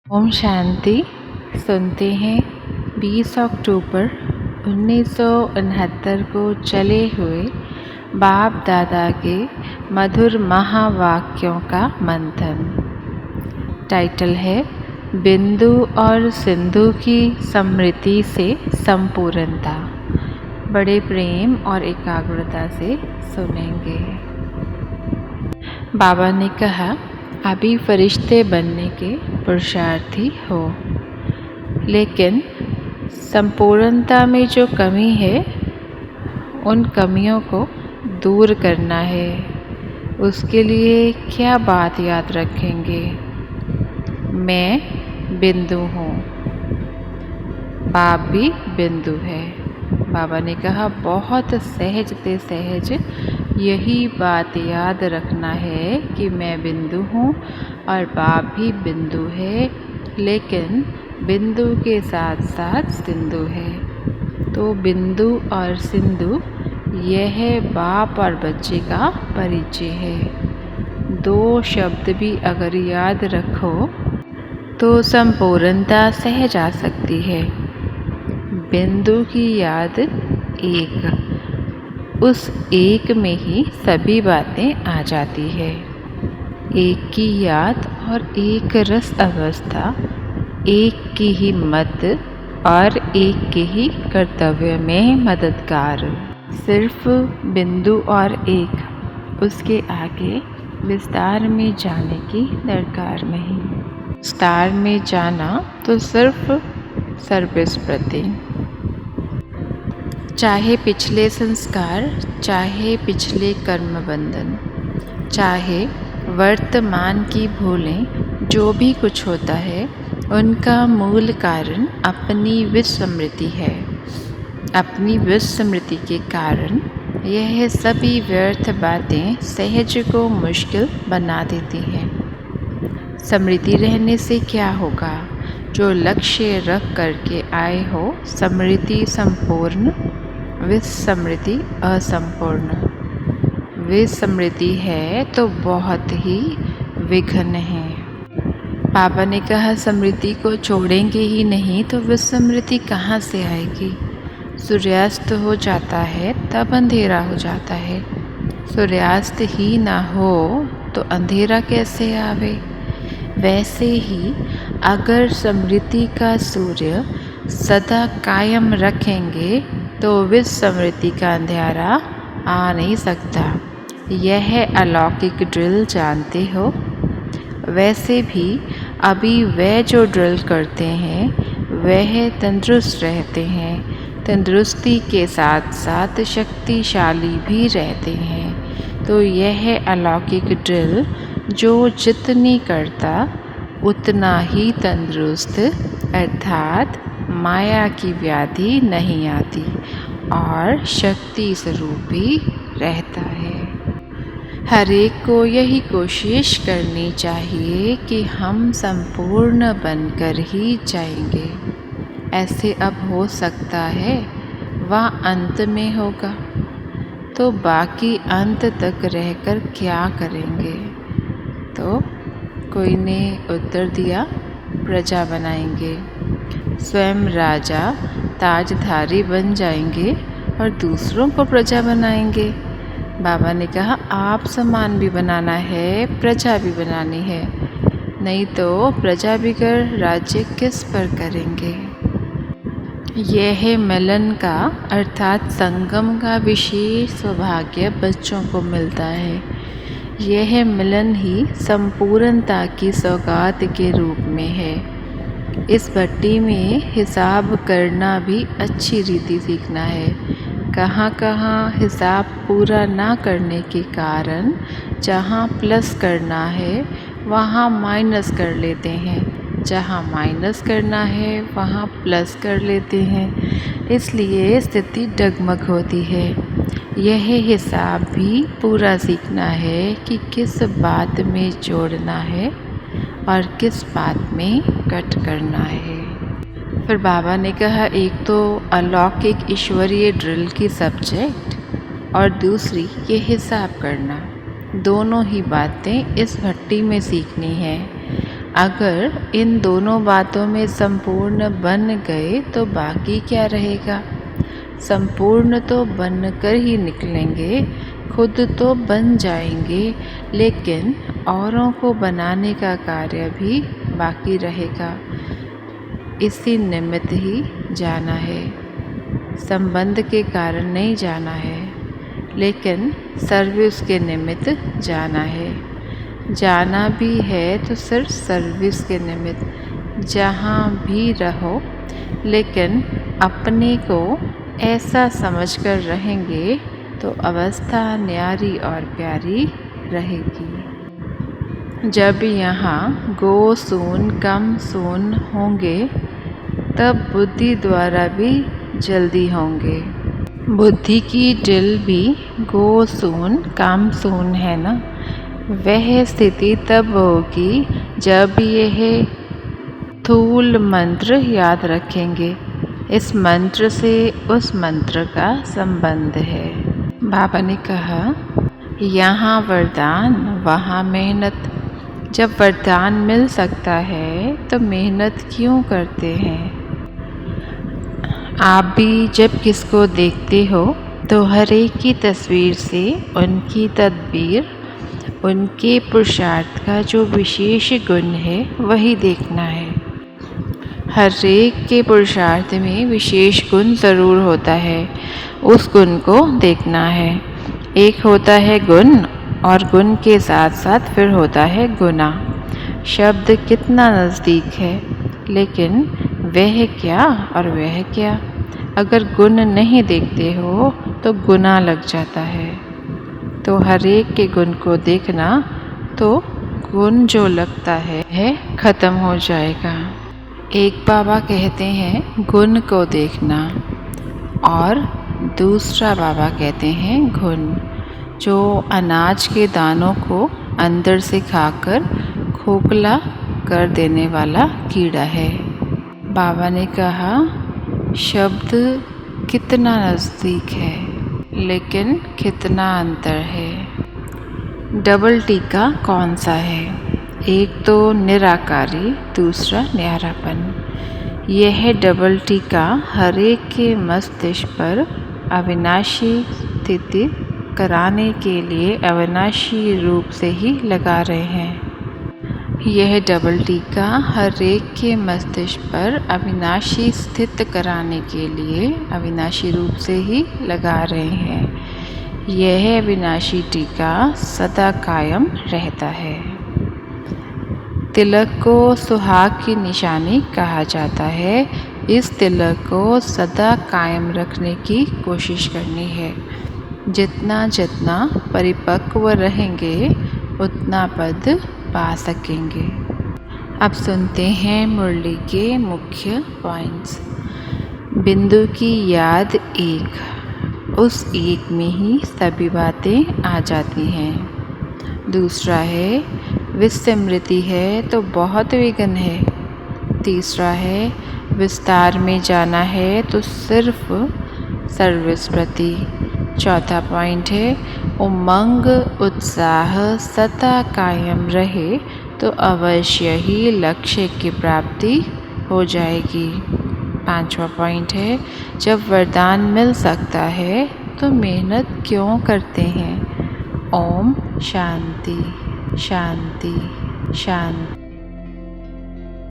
ओम शांति। सुनते हैं 20 अक्टूबर 1969 को चले हुए बाप दादा के मधुर महावाक्यों का मंथन। टाइटल है बिंदु और सिंधु की स्मृति से संपूर्णता। बड़े प्रेम और एकाग्रता से सुनेंगे। बाबा ने कहा, अभी फरिश्ते बनने के पुरुषार्थी हो, लेकिन संपूर्णता में जो कमी है उन कमियों को दूर करना है। उसके लिए क्या बात याद रखेंगे? मैं बिंदु हूँ, बाप भी बिंदु है। बाबा ने कहा, बहुत सहज से सहज यही बात याद रखना है कि मैं बिंदु हूँ और बाप भी बिंदु है, लेकिन बिंदु के साथ साथ सिंधु है। तो बिंदु और सिंधु यह बाप और बच्चे का परिचय है। दो शब्द भी अगर याद रखो तो संपूर्णता सहज आ सकती है। बिंदु की याद एक, उस एक में ही सभी बातें आ जाती है। एक की याद और एक रस अवस्था, एक की ही मत और एक के ही कर्तव्य में मददगार। सिर्फ बिंदु और एक, उसके आगे विस्तार में जाने की दरकार नहीं। विस्तार में जाना तो सिर्फ सर्विस प्रति, चाहे पिछले संस्कार, चाहे पिछले कर्म बंधन, चाहे वर्तमान की भूलें, जो भी कुछ होता है उनका मूल कारण अपनी विस्मृति है। अपनी विस्मृति के कारण यह सभी व्यर्थ बातें सहज को मुश्किल बना देती हैं। स्मृति रहने से क्या होगा? जो लक्ष्य रख करके आए हो, स्मृति संपूर्ण, विस्मृति असंपूर्ण। विस्मृति है तो बहुत ही विघ्न है। पापा ने कहा, स्मृति को छोड़ेंगे ही नहीं तो विस्मृति कहाँ से आएगी? सूर्यास्त हो जाता है तब अंधेरा हो जाता है। सूर्यास्त ही ना हो तो अंधेरा कैसे आवे? वैसे ही अगर स्मृति का सूर्य सदा कायम रखेंगे तो विस्मृति का अंधेरा आ नहीं सकता। यह अलौकिक ड्रिल जानते हो। वैसे भी अभी वह जो ड्रिल करते हैं वह तंदुरुस्त रहते हैं, तंदुरुस्ती के साथ साथ शक्तिशाली भी रहते हैं। तो यह अलौकिक ड्रिल जो जितनी करता उतना ही तंदुरुस्त, अर्थात माया की व्याधि नहीं आती और शक्ति स्वरूप भी रहता है। हर एक को यही कोशिश करनी चाहिए कि हम संपूर्ण बनकर ही जाएंगे। ऐसे अब हो सकता है वह अंत में होगा, तो बाकी अंत तक रहकर क्या करेंगे? तो कोई ने उत्तर दिया, प्रजा बनाएंगे, स्वयं राजा ताजधारी बन जाएंगे और दूसरों को प्रजा बनाएंगे। बाबा ने कहा, आप समान भी बनाना है, प्रजा भी बनानी है, नहीं तो प्रजा बिगड़ राज्य किस पर करेंगे? यह मिलन का अर्थात संगम का विशेष सौभाग्य बच्चों को मिलता है। यह मिलन ही संपूर्णता की सौगात के रूप में है। इस भट्टी में हिसाब करना भी अच्छी रीति सीखना है। कहाँ कहाँ हिसाब पूरा ना करने के कारण जहाँ प्लस करना है वहाँ माइनस कर लेते हैं, जहाँ माइनस करना है वहाँ प्लस कर लेते हैं। इसलिए स्थिति डगमग होती है। यह हिसाब भी पूरा सीखना है कि किस बात में जोड़ना है और किस बात में कट करना है। फिर बाबा ने कहा, एक तो अलौकिक ईश्वरीय ड्रिल की सब्जेक्ट और दूसरी ये हिसाब करना। दोनों ही बातें इस भट्टी में सीखनी है। अगर इन दोनों बातों में संपूर्ण बन गए तो बाकी क्या रहेगा। संपूर्ण तो बनकर ही निकलेंगे, खुद तो बन जाएंगे, लेकिन औरों को बनाने का कार्य भी बाकी रहेगा। इसी निमित्त ही जाना है, संबंध के कारण नहीं जाना है, लेकिन सर्विस के निमित्त जाना है। जाना भी है तो सिर्फ सर्विस के निमित्त। जहाँ भी रहो, लेकिन अपने को ऐसा समझकर रहेंगे तो अवस्था न्यारी और प्यारी रहेगी। जब यहाँ गो सून कम सून होंगे, तब बुद्धि द्वारा भी जल्दी होंगे। बुद्धि की दिल भी गो सून काम सून है ना। वह स्थिति तब होगी जब यह स्थूल मंत्र याद रखेंगे। इस मंत्र से उस मंत्र का संबंध है। बाबा ने कहा, यहाँ वरदान वहाँ मेहनत। जब वरदान मिल सकता है तो मेहनत क्यों करते हैं। आप भी जब किसको देखते हो तो हर एक की तस्वीर से उनकी तदबीर, उनके पुरुषार्थ का जो विशेष गुण है वही देखना है। हर एक के पुरुषार्थ में विशेष गुण ज़रूर होता है, उस गुण को देखना है। एक होता है गुण और गुण के साथ साथ फिर होता है गुना। शब्द कितना नज़दीक है, लेकिन वह क्या और वह क्या। अगर गुण नहीं देखते हो तो गुना लग जाता है। तो हर एक के गुण को देखना, तो गुण जो लगता है ख़त्म हो जाएगा। एक बाबा कहते हैं गुण को देखना, और दूसरा बाबा कहते हैं घुन, जो अनाज के दानों को अंदर से खाकर खोखला कर देने वाला कीड़ा है। बाबा ने कहा, शब्द कितना नज़दीक है, लेकिन कितना अंतर है। डबल टीका कौन सा है। एक तो निराकारी, दूसरा न्यारापन। यह डबल टीका हर एक के मस्तिष्क पर अविनाशी स्थिति कराने के लिए अविनाशी रूप से ही लगा रहे हैं। यह डबल टीका हर एक के मस्तिष्क पर अविनाशी स्थित कराने के लिए अविनाशी रूप से ही लगा रहे हैं। यह अविनाशी टीका सदा कायम रहता है। तिलक को सुहाग की निशानी कहा जाता है। इस तिलक को सदा कायम रखने की कोशिश करनी है। जितना जितना परिपक्व रहेंगे उतना पद पा सकेंगे। अब सुनते हैं मुरली के मुख्य पॉइंट्स। बिंदु की याद एक, उस एक में ही सभी बातें आ जाती हैं। दूसरा है विस्मृति है तो बहुत विघ्न है। तीसरा है विस्तार में जाना है तो सिर्फ सर्विस प्रति। चौथा पॉइंट है उमंग उत्साह सदा कायम रहे तो अवश्य ही लक्ष्य की प्राप्ति हो जाएगी। पांचवा पॉइंट है जब वरदान मिल सकता है तो मेहनत क्यों करते हैं। ओम शांति शांति शांति।